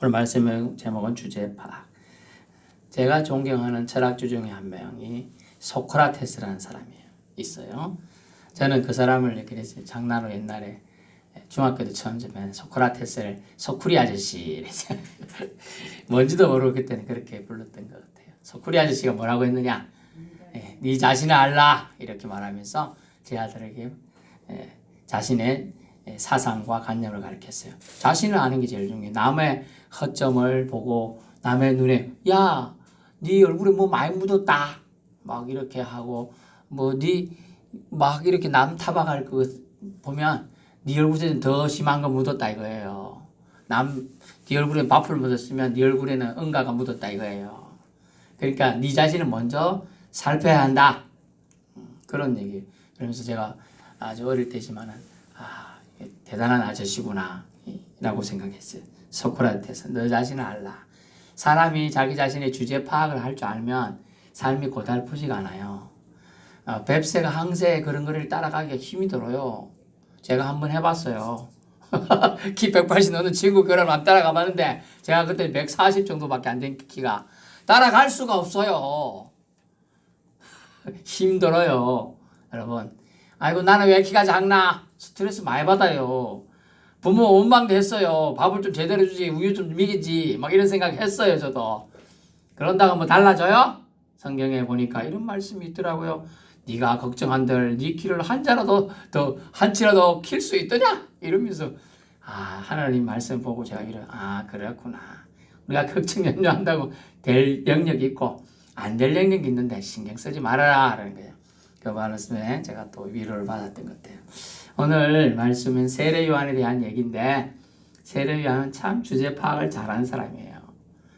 오늘 말씀의 제목은 주제 파악. 제가 존경하는 철학주 중에 한 명이 소크라테스라는 사람이 있어요. 저는 그 사람을 이렇게 장난으로 옛날에 중학교 때 처음 접한 소크라테스를 소쿠리 아저씨 이랬어요. 뭔지도 모르고 그때는 그렇게 불렀던 것 같아요. 소쿠리 아저씨가 뭐라고 했느냐? 네 자신을 알라 이렇게 말하면서 제 아들에게 자신의 사상과 관념을 가르쳤어요. 자신을 아는 게 제일 중요해요. 남의 허점을 보고 남의 눈에 야, 네 얼굴에 뭐 많이 묻었다 막 이렇게 하고 뭐 네 막 이렇게 남 타박할 거 보면 네 얼굴에는 더 심한 거 묻었다 이거예요. 네 얼굴에 밥풀 묻었으면 네 얼굴에는 응가가 묻었다 이거예요. 그러니까 네 자신을 먼저 살펴야 한다. 그런 얘기. 그러면서 제가 아주 어릴 때지만은 대단한 아저씨구나 라고 생각했어요. 소크라테스, 너 자신을 알라. 사람이 자기 자신의 주제 파악을 할 줄 알면 삶이 고달프지가 않아요. 뱁새가 항새 그런 거를 따라가기가 힘이 들어요. 제가 한번 해봤어요. 키 180 넘는 친구 그걸 안 따라가 봤는데 제가 그때 140 정도밖에 안 된 키가 따라갈 수가 없어요. 힘들어요. 여러분, 아이고 나는 왜 키가 작나? 스트레스 많이 받아요. 부모 원망됐어요. 밥을 좀 제대로 주지, 우유 좀 먹이지, 막 이런 생각 했어요, 저도. 그런다고 뭐 달라져요? 성경에 보니까 이런 말씀이 있더라고요. 네가 걱정한들 네 키를 한 자라도 더 한 치라도 킬 수 있더냐? 이러면서 하나님 말씀 보고 제가 그렇구나. 우리가 걱정 염려한다고 될 영역이 있고 안 될 영역이 있는데 신경 쓰지 말아라 라는 거예요. 그 말씀에 제가 또 위로를 받았던 것 같아요. 오늘 말씀은 세례 요한에 대한 얘기인데 세례 요한은 참 주제 파악을 잘한 사람이에요.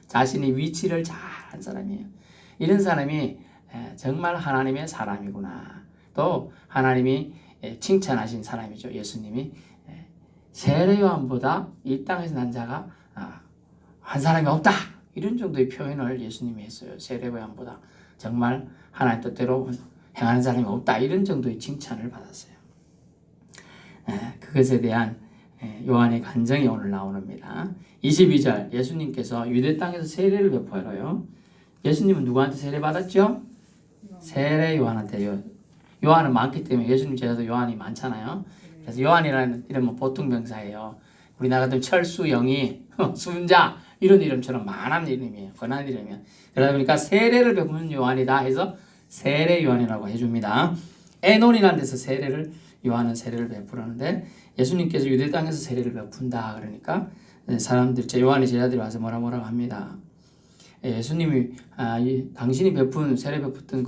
자신의 위치를 잘한 사람이에요. 이런 사람이 정말 하나님의 사람이구나. 또 하나님이 칭찬하신 사람이죠. 예수님이 세례 요한보다 이 땅에서 난 자가 한 사람이 없다. 이런 정도의 표현을 예수님이 했어요. 세례 요한보다 정말 하나님 뜻대로 행하는 사람이 없다. 이런 정도의 칭찬을 받았어요. 그것에 대한 요한의 간증이 오늘 나옵니다. 22절 예수님께서 유대 땅에서 세례를 베풀어요. 예수님은 누구한테 세례 받았죠? 세례 요한한테요. 요한은 많기 때문에 예수님 제자도 요한이 많잖아요. 그래서 요한이라는 이름은 보통 명사예요. 우리나라 같은 철수, 영희, 순자 이런 이름처럼 많은 이름이에요. 권한 이름이에요. 그러다 보니까 세례를 베푸는 요한이다 해서 세례 요한이라고 해줍니다. 에논이라는 데서 요한은 세례를 베푸는데 예수님께서 유대 땅에서 세례를 베푼다 그러니까 사람들 요한의 제자들이 와서 뭐라고 합니다. 예수님이 당신이 세례 베푸던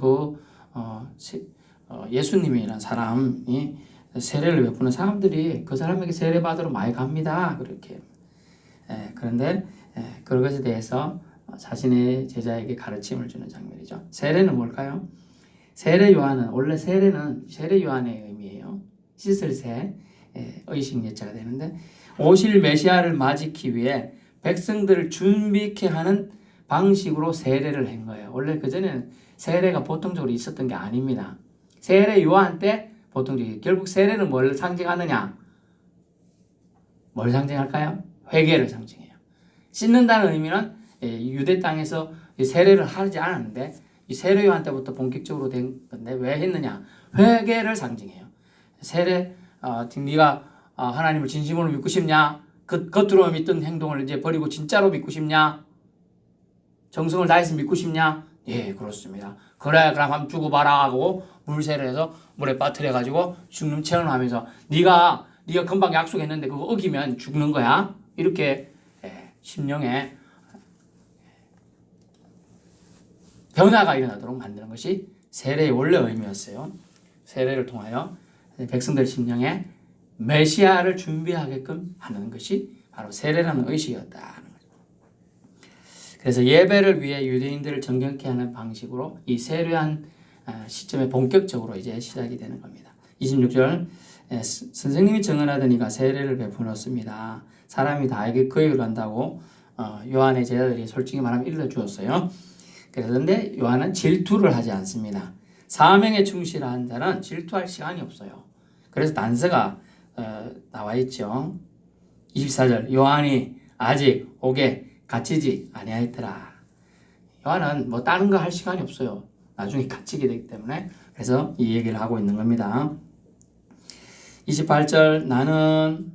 예수님이라는 사람이 세례를 베푸는 사람들이 그 사람에게 세례 받으러 많이 갑니다. 그렇게 그런데 그것에 대해서 자신의 제자에게 가르침을 주는 장면이죠. 세례는 뭘까요? 세례 요한은 원래 세례 요한의 의미예요. 씻을 새, 의식 예자가 되는데 오실 메시아를 맞이기 위해 백성들을 준비케 하는 방식으로 세례를 한 거예요. 원래 그전에는 세례가 보통적으로 있었던 게 아닙니다. 세례 요한 때 보통적으로 결국 세례는 뭘 상징하느냐? 뭘 상징할까요? 회개를 상징해요. 씻는다는 의미는 유대 땅에서 세례를 하지 않았는데 이 세례 요한 때부터 본격적으로 된 건데 왜 했느냐? 회개를 상징해요. 세례, 네가 하나님을 진심으로 믿고 싶냐? 겉으로 믿던 행동을 이제 버리고 진짜로 믿고 싶냐? 정성을 다해서 믿고 싶냐? 예, 그렇습니다. 그래, 그럼 한번 주고 봐라 하고 물세를 해서 물에 빠뜨려 가지고 죽는 체험을 하면서 네가 금방 약속했는데 그거 어기면 죽는 거야. 이렇게 심령에 변화가 일어나도록 만드는 것이 세례의 원래 의미였어요. 세례를 통하여 백성들 심령에 메시아를 준비하게끔 하는 것이 바로 세례라는 의식이었다. 그래서 예배를 위해 유대인들을 정결케 하는 방식으로 이 세례한 시점에 본격적으로 이제 시작이 되는 겁니다. 26절 선생님이 정언하더니가 세례를 베풀었습니다. 사람이 다에게 그 얘기를 한다고 요한의 제자들이 솔직히 말하면 일러주었어요. 그런데 요한은 질투를 하지 않습니다. 사명에 충실한 자는 질투할 시간이 없어요. 그래서 단서가 나와 있죠. 24절 요한이 아직 옥에 갇히지 아니하였더라. 요한은 뭐 다른 거 할 시간이 없어요. 나중에 갇히게 되기 때문에. 그래서 이 얘기를 하고 있는 겁니다. 28절 나는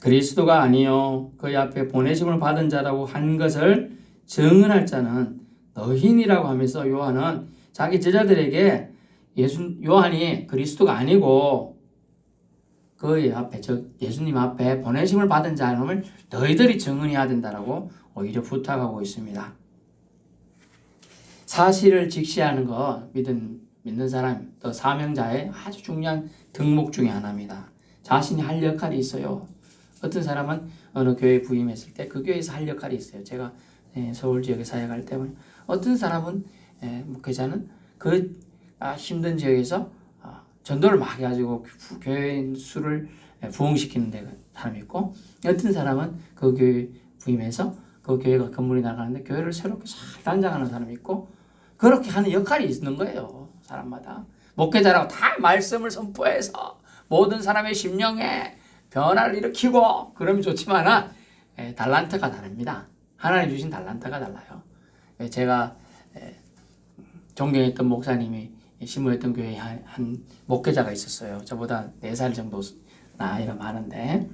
그리스도가 아니요 그의 앞에 보내심을 받은 자라고 한 것을 증언할 자는 너희니라고 하면서 요한은 자기 제자들에게 요한이 그리스도가 아니고 그의 앞에 예수님 앞에 보내심을 받은 자임을 너희들이 증언해야 된다라고 오히려 부탁하고 있습니다. 사실을 직시하는 거 믿는 사람 또 사명자의 아주 중요한 덕목 중에 하나입니다. 자신이 할 역할이 있어요. 어떤 사람은 어느 교회에 부임했을 때 그 교회에서 할 역할이 있어요. 제가 서울 지역에 사역할 때 어떤 사람은 목회자는 그 힘든 지역에서 전도를 막 해가지고 교회 수를 부흥시키는 데 사람이 있고 어떤 사람은 그 교회 부임해서 그 교회가 건물이 나가는데 교회를 새롭게 잘 단장하는 사람이 있고 그렇게 하는 역할이 있는 거예요. 사람마다. 목회자라고 다 말씀을 선포해서 모든 사람의 심령에 변화를 일으키고 그러면 좋지만 달란트가 다릅니다. 하나님 주신 달란트가 달라요. 제가 존경했던 목사님이 신무했던 교회에 한 목회자가 있었어요. 저보다 4살 정도 나이가 많은데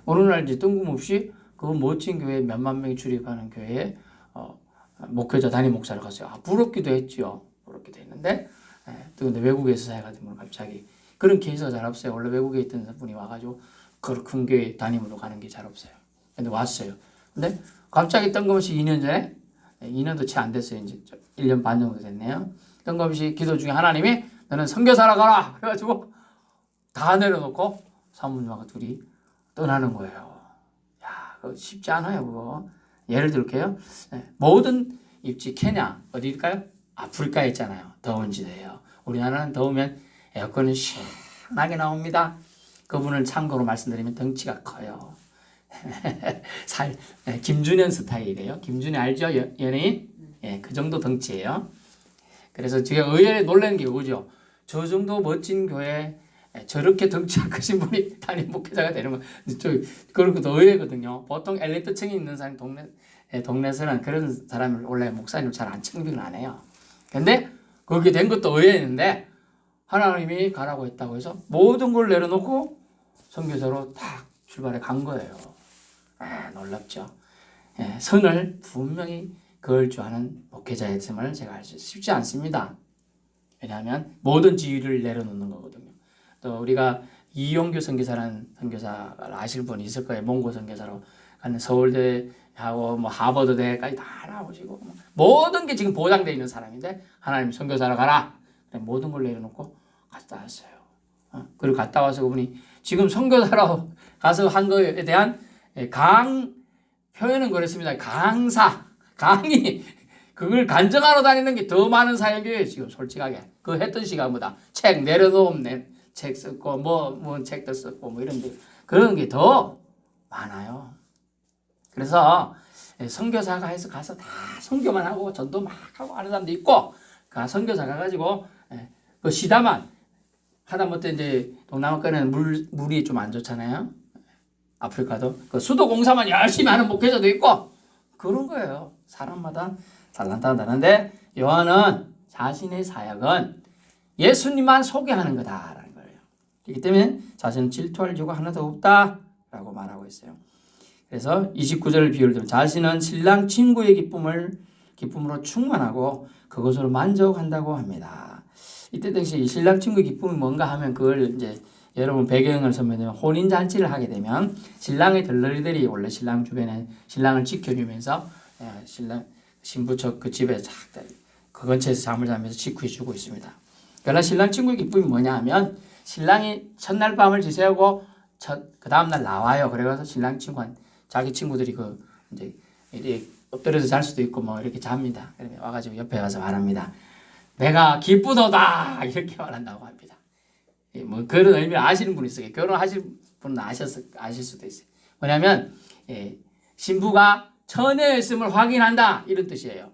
어느 날 이제 뜬금없이 그 멋진 교회 몇만 명이 출입하는 교회에 목회자 담임 목사를 갔어요. 부럽기도 했죠. 부럽기도 했는데 또 근데 외국에서 사역하던 분 갑자기 그런 케이스가 잘 없어요. 원래 외국에 있던 분이 와가지고 그 큰 교회 담임으로 가는 게 잘 없어요. 근데 왔어요. 근데 갑자기 뜬금없이 2년 전에 2년도 채 안 됐어요. 이제 1년 반 정도 됐네요. 뜬금없이 기도 중에 하나님이 너는 선교사로 가라 그래가지고 다 내려놓고 사모님하고 둘이 떠나는 거예요. 야, 그거 쉽지 않아요. 그거 예를 들게요. 모든 입지 케냐 어디일까요? 아프리카에 있잖아요. 더운 지대예요. 우리나라는 더우면 에어컨은 시원하게 나옵니다. 그분을 참고로 말씀드리면 덩치가 커요. 김준현 스타일이에요. 김준현 알죠? 연예인? 예, 그 정도 덩치예요. 그래서 제가 의외로 놀라는 게 그거죠. 저 정도 멋진 교회 저렇게 덩치가 크신 분이 담임 목회자가 되는 건 그렇게 의외거든요. 보통 엘리트층이 있는 사람 동네에서는 그런 사람을 원래 목사님을 잘 안 청빙을 안 해요. 근데 그렇게 된 것도 의외인데 하나님이 가라고 했다고 해서 모든 걸 내려놓고 선교사로 딱 출발해 간 거예요. 놀랍죠. 선을 분명히 그을 줄 아는 목회자였음을 제가 알 수 쉽지 않습니다. 왜냐하면 모든 지위를 내려놓는 거거든요. 또 우리가 이용규 선교사라는 선교사를 아실 분이 있을 거예요. 몽고 선교사로 가는 서울대하고 뭐 하버드대까지 다 나오시고 모든 게 지금 보장되어 있는 사람인데 하나님 선교사로 가라. 모든 걸 내려놓고 갔다 왔어요. 그리고 갔다 와서 그분이 지금 선교사로 가서 한 거에 대한 표현은 그랬습니다. 강의 그걸 간증하러 다니는 게 더 많은 사역이에요. 지금 솔직하게 그 했던 시간보다 책 내려놓으면 책 썼고 뭐 책도 썼고 뭐 이런 데 그런 게 더 많아요. 그래서 선교사가 해서 가서 다 선교만 하고 전도 막 하고 하는 사람도 있고 선교사 가가지고 그 시다만 하다못해 이제 동남아권에는 물이 좀 안 좋잖아요. 아프리카도 그 수도 공사만 열심히 하는 목회자도 있고 그런 거예요. 사람마다 달란트가 다른데 요한은 자신의 사역은 예수님만 소개하는 거다라는 거예요. 그렇기 때문에 자신은 질투할 이유가 하나도 없다라고 말하고 있어요. 그래서 29절을 비유를 들면 자신은 신랑 친구의 기쁨으로 충만하고 그것으로 만족한다고 합니다. 이때 당시 신랑 친구의 기쁨이 뭔가 하면 그걸 이제 여러분 배경을 설명드리면 혼인 잔치를 하게 되면 신랑의 들러리들이 원래 신랑 주변에 신랑을 지켜주면서 신부 측 그 집에 그 근처에서 잠을 자면서 지켜주고 있습니다. 그러나 신랑 친구의 기쁨이 뭐냐 하면 신랑이 첫날 밤을 지새우고 그 다음날 나와요. 그래서 신랑 친구한 자기 친구들이 이제 이렇게 엎드려서 잘 수도 있고 뭐 이렇게 잡니다. 그러면 와가지고 옆에 와서 말합니다. 내가 기쁘도다 이렇게 말한다고 합니다. 뭐 그런 의미를 아시는 분이 있어요. 결혼하실 분은 아실 수도 있어요. 뭐냐면 신부가 처녀였음을 확인한다 이런 뜻이에요.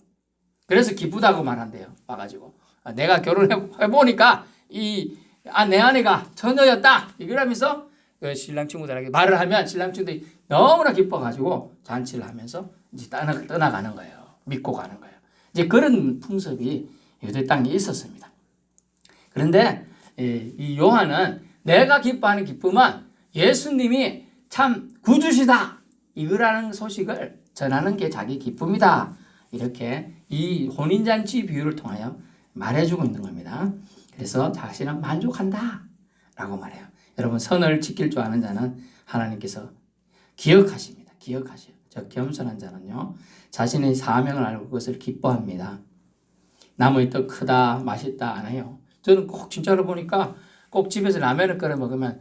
그래서 기쁘다고 말한대요. 와가지고 내가 결혼해 보니까 내 아내가 처녀였다 이거라면서 그 신랑 친구들에게 말을 하면 신랑 친구들이 너무나 기뻐가지고 잔치를 하면서 이제 떠나가는 거예요. 믿고 가는 거예요. 이제 그런 풍습이 유대 땅에 있었습니다. 그런데 이 요한은 내가 기뻐하는 기쁨은 예수님이 참 구주시다 이거라는 소식을 전하는 게 자기 기쁨이다. 이렇게 이 혼인잔치 비유를 통하여 말해주고 있는 겁니다. 그래서 자신은 만족한다 라고 말해요. 여러분 선을 지킬 줄 아는 자는 하나님께서 기억하십니다. 기억하셔요. 저 겸손한 자는요. 자신의 사명을 알고 그것을 기뻐합니다. 나무의 떡 크다 맛있다 안 해요. 저는 꼭 진짜로 보니까 꼭 집에서 라면을 끓여 먹으면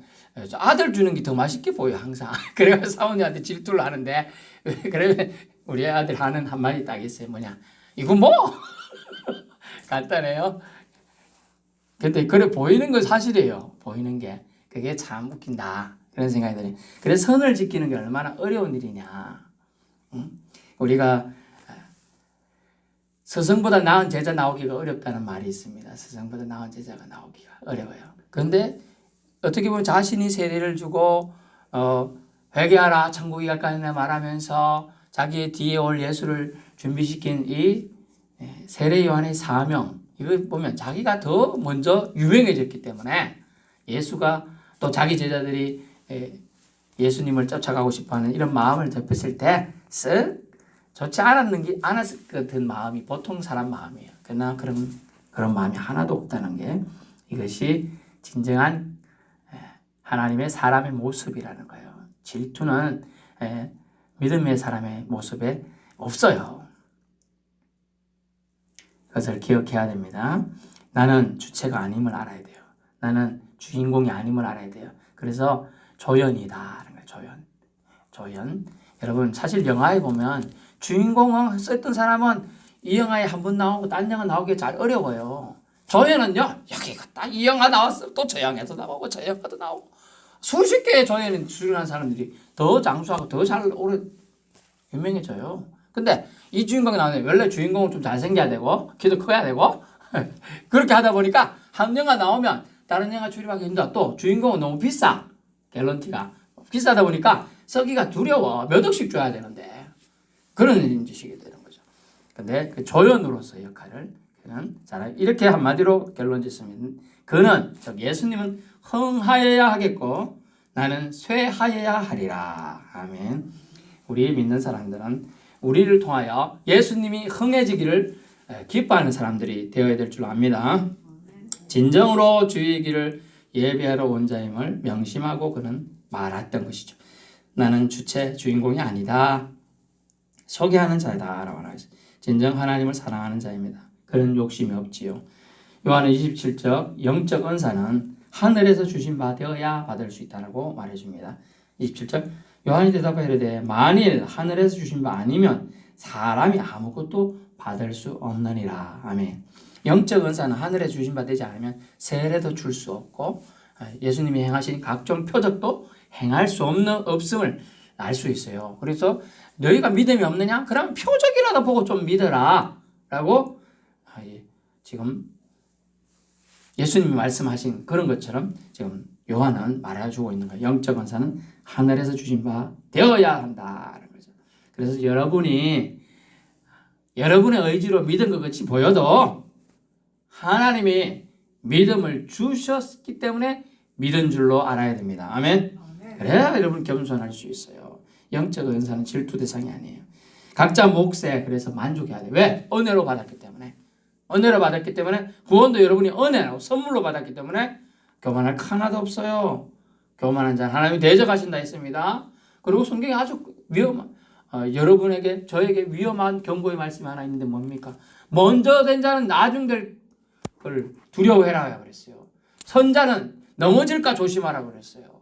아들 주는 게 더 맛있게 보여 항상. 그래서 사모님한테 질투를 하는데 그러면 우리 아들 하는 한마디 딱 있어요. 뭐냐 이거 뭐 간단해요. 근데 그래 보이는 건 사실이에요. 보이는 게 그게 참 웃긴다 그런 생각이 들어요. 그래서 선을 지키는 게 얼마나 어려운 일이냐. 우리가 스승보다 나은 제자 나오기가 어렵다는 말이 있습니다. 스승보다 나은 제자가 나오기가 어려워요. 그런데 어떻게 보면 자신이 세례를 주고 회개하라 천국이 가까이나 말하면서 자기의 뒤에 올 예수를 준비시킨 이 세례 요한의 사명 이거 보면 자기가 더 먼저 유명해졌기 때문에 예수가 또 자기 제자들이 예수님을 쫓아가고 싶어하는 이런 마음을 덮었을 때 쓱 좋지 않았을 것 같은 마음이 보통 사람 마음이에요. 그러나 그런 마음이 하나도 없다는 게 이것이 진정한 하나님의 사람의 모습이라는 거예요. 질투는 믿음의 사람의 모습에 없어요. 그것을 기억해야 됩니다. 나는 주체가 아님을 알아야 돼요. 나는 주인공이 아님을 알아야 돼요. 그래서 조연이다. 조연. 여러분 사실 영화에 보면 주인공을 썼던 사람은 이 영화에 한 번 나오고 딴 영화 나오기 잘 어려워요. 조연은요 여기가 딱 이 영화 나왔어 또 저 영화도 나오고 저 영화도 나오고 수십 개의 조연을 출연한 사람들이 더 장수하고 더 잘 오래 유명해져요. 근데 이 주인공이 나오는데 원래 주인공은 좀 잘생겨야 되고 키도 커야 되고 그렇게 하다 보니까 한 영화 나오면 다른 영화 출연하기 힘들어. 또 주인공은 너무 비싸. 갤런티가 비싸다 보니까 쓰기가 두려워. 몇 억씩 줘야 되는데 그런 인식이 되는 거죠. 근데 그 조연으로서의 역할을 그는 잘 이렇게 한마디로 결론 짓습니다. 그는 즉 예수님은 흥하여야 하겠고 나는 쇠하여야 하리라. 아멘. 우리 믿는 사람들은 우리를 통하여 예수님이 흥해지기를 기뻐하는 사람들이 되어야 될 줄 압니다. 진정으로 주의 길을 예배하러 온 자임을 명심하고 그는 말했던 것이죠. 나는 주인공이 아니다. 소개하는 자다 라고 말하죠. 진정 하나님을 사랑하는 자입니다. 그런 욕심이 없지요. 요한은 27절 영적 은사는 하늘에서 주신 바 되어야 받을 수 있다고 말해줍니다. 27절 요한이 대답하여 이르되 만일 하늘에서 주신 바 아니면 사람이 아무것도 받을 수 없느니라. 아멘. 영적 은사는 하늘에 주신 바 되지 않으면 세례도 줄 수 없고 예수님이 행하신 각종 표적도 행할 수 없음을 알 수 있어요. 그래서 너희가 믿음이 없느냐? 그럼 표적이라도 보고 좀 믿어라 라고 지금 예수님이 말씀하신 그런 것처럼 지금 요한은 말해주고 있는 거예요. 영적 은사는 하늘에서 주신 바 되어야 한다는 거죠. 그래서 여러분의 의지로 믿은 것 같이 보여도 하나님이 믿음을 주셨기 때문에 믿은 줄로 알아야 됩니다. 아멘. 그래야 여러분 겸손할 수 있어요. 영적 은사는 질투 대상이 아니에요. 각자 몫에 그래서 만족해야 돼요. 왜? 은혜로 받았기 때문에. 은혜로 받았기 때문에 구원도 여러분이 은혜로 선물로 받았기 때문에 교만할 거 하나도 없어요. 교만한 자는 하나님이 대적하신다 했습니다. 그리고 성경에 아주 여러분에게 저에게 위험한 경고의 말씀이 하나 있는데 뭡니까? 먼저 된 자는 나중 될 걸 두려워해라 그랬어요. 선자는 넘어질까 조심하라 그랬어요.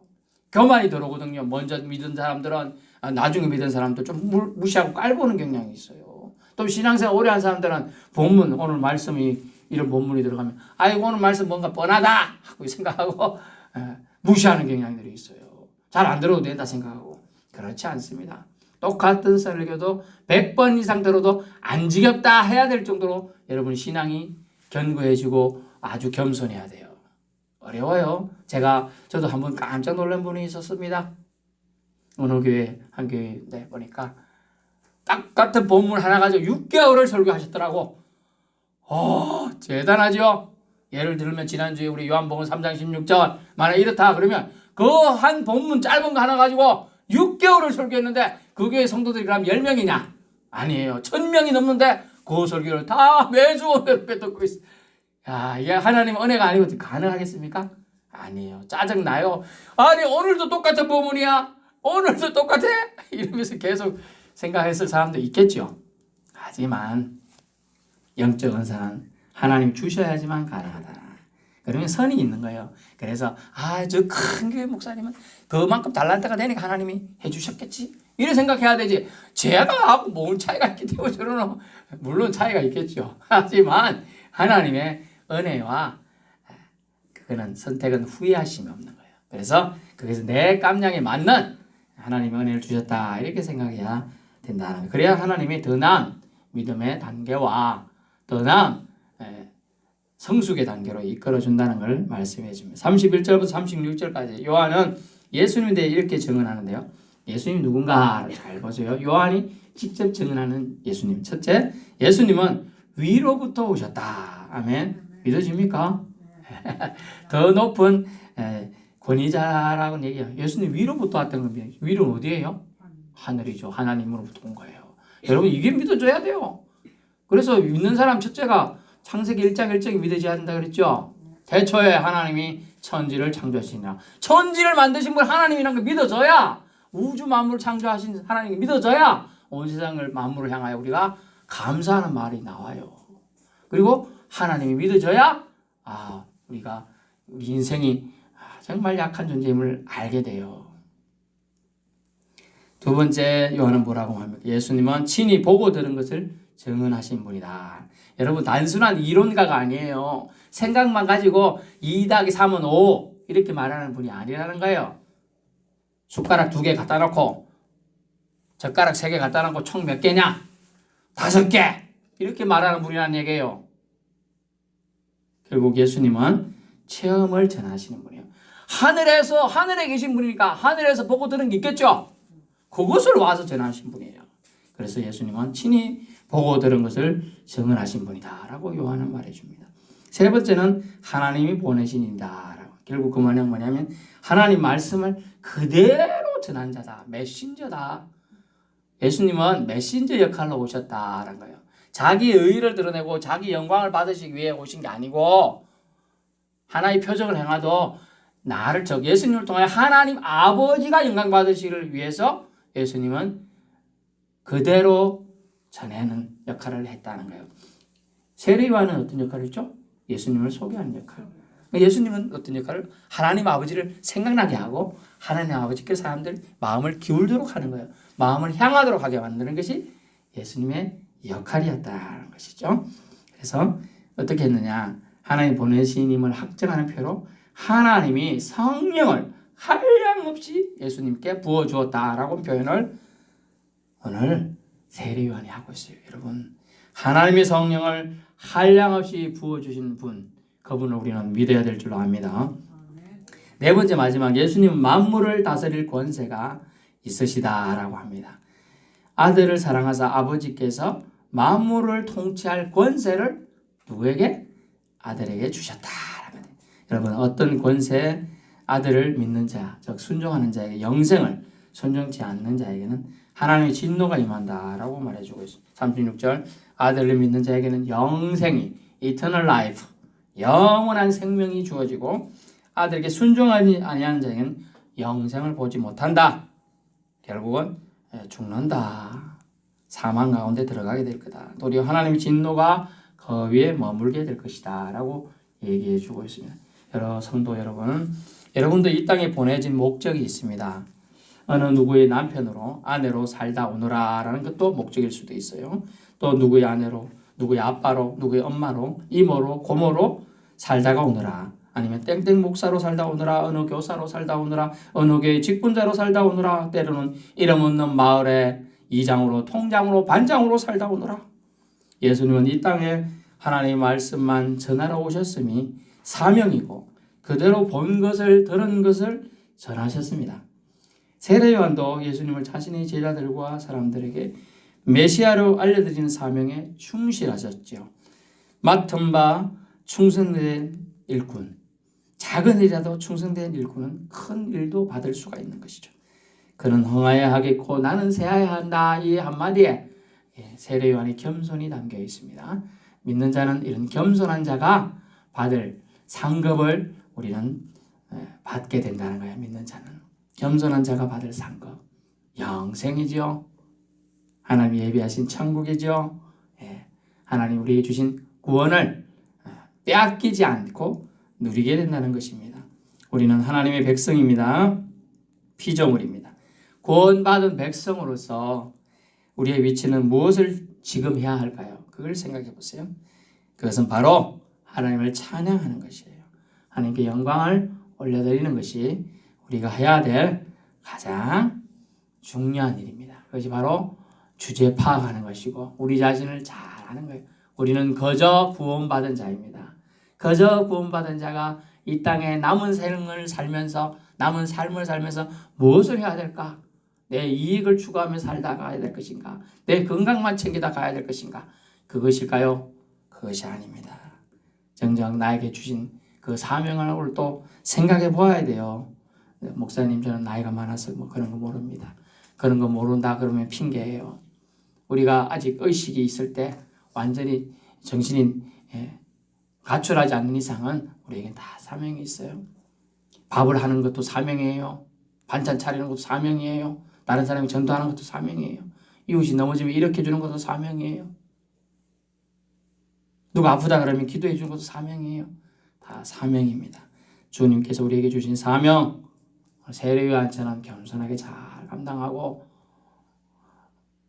교만이 들어오거든요. 먼저 믿은 사람들은 나중에 믿은 사람도 좀 무시하고 깔보는 경향이 있어요. 또 신앙생활 오래 한 사람들은 본문 오늘 말씀이 이런 본문이 들어가면 아이고 오늘 말씀 뭔가 뻔하다 하고 생각하고 무시하는 경향들이 있어요. 잘 안 들어도 된다 생각하고 그렇지 않습니다. 똑같은 설교도 100번 이상 들어도 안 지겹다 해야 될 정도로 여러분 신앙이 견고해지고 아주 겸손해야 돼요. 어려워요. 저도 한번 깜짝 놀란 분이 있었습니다. 어느 교회, 한 교회 보니까 딱 같은 본문 하나 가지고 6개월을 설교하셨더라고. 대단하죠? 예를 들면 지난주에 우리 요한복음 3장 16절 만약 이렇다 그러면 그 한 본문 짧은 거 하나 가지고 6개월을 설교했는데 그 교회 성도들이 그럼 10명이냐? 아니에요. 1000명이 넘는데 그 설교를 다 매주 이렇게 듣고 있어요. 야, 이게 하나님 은혜가 아니고 가능하겠습니까? 아니에요. 짜증나요. 아니 오늘도 똑같은 본문이야. 오늘도 똑같아. 이러면서 계속 생각했을 사람도 있겠죠. 하지만 영적 은사는 하나님 주셔야지만 가능하다. 그러면 선이 있는 거예요. 그래서 저 큰 교회 목사님은 그만큼 달란트가 되니까 하나님이 해주셨겠지. 이런 생각해야 되지. 제가 하고 뭔 차이가 있기 때문에 저는 물론 차이가 있겠죠. 하지만 하나님의 은혜와 그거는 선택은 후회하심이 없는 거예요. 그래서 거기서 내 깜냥에 맞는 하나님의 은혜를 주셨다 이렇게 생각해야 된다는 거예요. 그래야 하나님이 더 나은 믿음의 단계와 더 나은 성숙의 단계로 이끌어준다는 걸 말씀해 줍니다. 31절부터 36절까지 요한은 예수님에 대해 이렇게 증언하는데요. 예수님이 누군가를 잘 보세요. 요한이 직접 증언하는 예수님. 첫째, 예수님은 위로부터 오셨다. 아멘. 믿어집니까? 더 높은 권위자라고 얘기해요. 예수님 위로부터 왔다는 겁니다. 위로는 어디예요? 하늘이죠. 하나님으로부터 온 거예요. 여러분 이게 믿어져야 돼요. 그래서 믿는 사람 첫째가 창세기 1장 1절이 믿어져야 된다 그랬죠. 대초에 하나님이 천지를 창조하시니라. 천지를 만드신 분 하나님이라는 걸 믿어져야 우주 만물을 창조하신 하나님이 믿어져야 온 세상을 만물을 향하여 우리가 감사하는 말이 나와요. 그리고 하나님이 믿어져야 우리가 우리 인생이 정말 약한 존재임을 알게 돼요. 두 번째 요한은 뭐라고 합니까? 예수님은 친히 보고 들은 것을 증언하신 분이다. 여러분 단순한 이론가가 아니에요. 생각만 가지고 2-3은 5 이렇게 말하는 분이 아니라는 거예요. 숟가락 2개 갖다 놓고 젓가락 3개 갖다 놓고 총 몇 개냐? 5개 이렇게 말하는 분이라는 얘기예요. 결국 예수님은 체험을 전하시는 분이에요. 하늘에 계신 분이니까 하늘에서 보고 들은 게 있겠죠. 그것을 와서 전하신 분이에요. 그래서 예수님은 친히 보고 들은 것을 증언하신 분이다 라고 요한은 말해줍니다. 세 번째는 하나님이 보내신 이다 라고. 결국 그 말은 뭐냐면 하나님 말씀을 그대로 전한 자다. 메신저다. 예수님은 메신저 역할로 오셨다라는 거예요. 자기의 의의를 드러내고 자기 영광을 받으시기 위해 오신 게 아니고 하나의 표적을 행하도 예수님을 통하여 하나님 아버지가 영광 받으시기를 위해서 예수님은 그대로 전하는 역할을 했다는 거예요. 세례요한은 어떤 역할을 했죠? 예수님을 소개하는 역할. 예수님은 어떤 역할을? 하나님 아버지를 생각나게 하고 하나님 아버지께 사람들 마음을 기울도록 하는 거예요. 마음을 향하도록 하게 만드는 것이 예수님의 역할이었다는 것이죠. 그래서 어떻게 했느냐? 하나님 보내신 힘을 확증하는 표로 하나님이 성령을 한량없이 예수님께 부어주었다라고 표현을 오늘 세례요한이 하고 있어요. 여러분 하나님의 성령을 한량없이 부어주신 분 그분을 우리는 믿어야 될 줄로 압니다. 네 번째 마지막 예수님은 만물을 다스릴 권세가 있으시다라고 합니다. 아들을 사랑하사 아버지께서 만물을 통치할 권세를 누구에게? 아들에게 주셨다. 여러분 어떤 권세? 아들을 믿는 자, 즉 순종하는 자에게 영생을, 순종치 않는 자에게는 하나님의 진노가 임한다라고 말해주고 있습니다. 36절 아들을 믿는 자에게는 영생이 eternal life, 영원한 생명이 주어지고 아들에게 순종하지 아니하는 자에게는 영생을 보지 못한다. 결국은 죽는다. 사망 가운데 들어가게 될 거다. 도리어 하나님의 진노가 그 위에 머물게 될 것이다 라고 얘기해 주고 있습니다. 성도 여러분, 여러분도 이 땅에 보내진 목적이 있습니다. 어느 누구의 남편으로 아내로 살다 오너라 라는 것도 목적일 수도 있어요. 또 누구의 아내로, 누구의 아빠로, 누구의 엄마로, 이모로, 고모로 살다가 오너라. 아니면 땡땡 목사로 살다 오너라, 어느 교사로 살다 오너라, 어느 교회 직분자로 살다 오너라, 때로는 이름 없는 마을의 이장으로, 통장으로, 반장으로 살다 오너라. 예수님은 이 땅에 하나님의 말씀만 전하러 오셨음이 사명이고 그대로 본 것을 들은 것을 전하셨습니다. 세례 요한도 예수님을 자신의 제자들과 사람들에게 메시아로 알려드리는 사명에 충실하셨죠. 맡은 바 충성된 일꾼, 작은 일이라도 충성된 일꾼은 큰 일도 받을 수가 있는 것이죠. 그는 흥하여야 하겠고 나는 세하여야 한다. 이 한마디에 세례 요한의 겸손이 담겨 있습니다. 믿는 자는 이런 겸손한 자가 받을 상급을 우리는 받게 된다는 거예요. 믿는 자는 겸손한 자가 받을 상급 영생이죠. 하나님이 예비하신 천국이죠. 하나님 우리에게 주신 구원을 빼앗기지 않고 누리게 된다는 것입니다. 우리는 하나님의 백성입니다. 피조물입니다. 구원받은 백성으로서 우리의 위치는 무엇을 지금 해야 할까요? 그걸 생각해 보세요. 그것은 바로 하나님을 찬양하는 것이에요. 하나님께 영광을 올려드리는 것이 우리가 해야 될 가장 중요한 일입니다. 그것이 바로 주제 파악하는 것이고 우리 자신을 잘 아는 거예요. 우리는 거저 구원받은 자입니다. 거저 구원받은 자가 이 땅에 남은 삶을 살면서 무엇을 해야 될까? 내 이익을 추구하며 살다 가야 될 것인가? 내 건강만 챙기다 가야 될 것인가? 그것일까요? 그것이 아닙니다. 정작 나에게 주신 그 사명을 또 생각해 보아야 돼요. 목사님 저는 나이가 많아서 뭐 그런 거 모릅니다. 그런 거 모른다 그러면 핑계예요. 우리가 아직 의식이 있을 때 완전히 정신이 가출하지 않는 이상은 우리에겐 다 사명이 있어요. 밥을 하는 것도 사명이에요. 반찬 차리는 것도 사명이에요. 다른 사람이 전도하는 것도 사명이에요. 이웃이 넘어지면 일으켜 주는 것도 사명이에요. 누가 아프다 그러면 기도해 주는 것도 사명이에요. 다 사명입니다. 주님께서 우리에게 주신 사명, 세례 요한처럼 겸손하게 잘 감당하고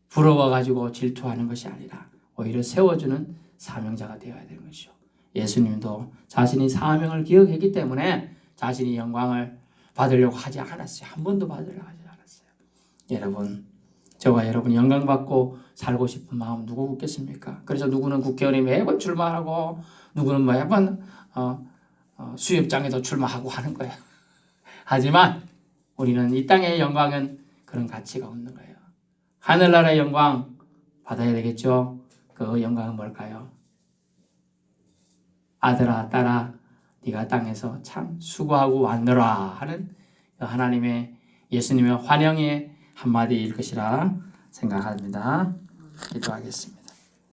부러워가지고 질투하는 것이 아니라 오히려 세워주는 사명자가 되어야 되는 것이죠. 예수님도 자신이 사명을 기억했기 때문에 자신이 영광을 받으려고 하지 않았어요. 한 번도 받으려고 하지 않았어요. 여러분, 저와 여러분이 영광받고 살고 싶은 마음 누구 굳겠습니까? 그래서 누구는 국회의원에 매번 출마하고 누구는 매번 수협장에도 출마하고 하는 거예요. 하지만 우리는 이 땅의 영광은 그런 가치가 없는 거예요. 하늘나라의 영광 받아야 되겠죠? 그 영광은 뭘까요? 아들아 딸아 네가 땅에서 참 수고하고 왔노라 하는 하나님의 예수님의 환영의 한마디일 것이라 생각합니다. 기도하겠습니다.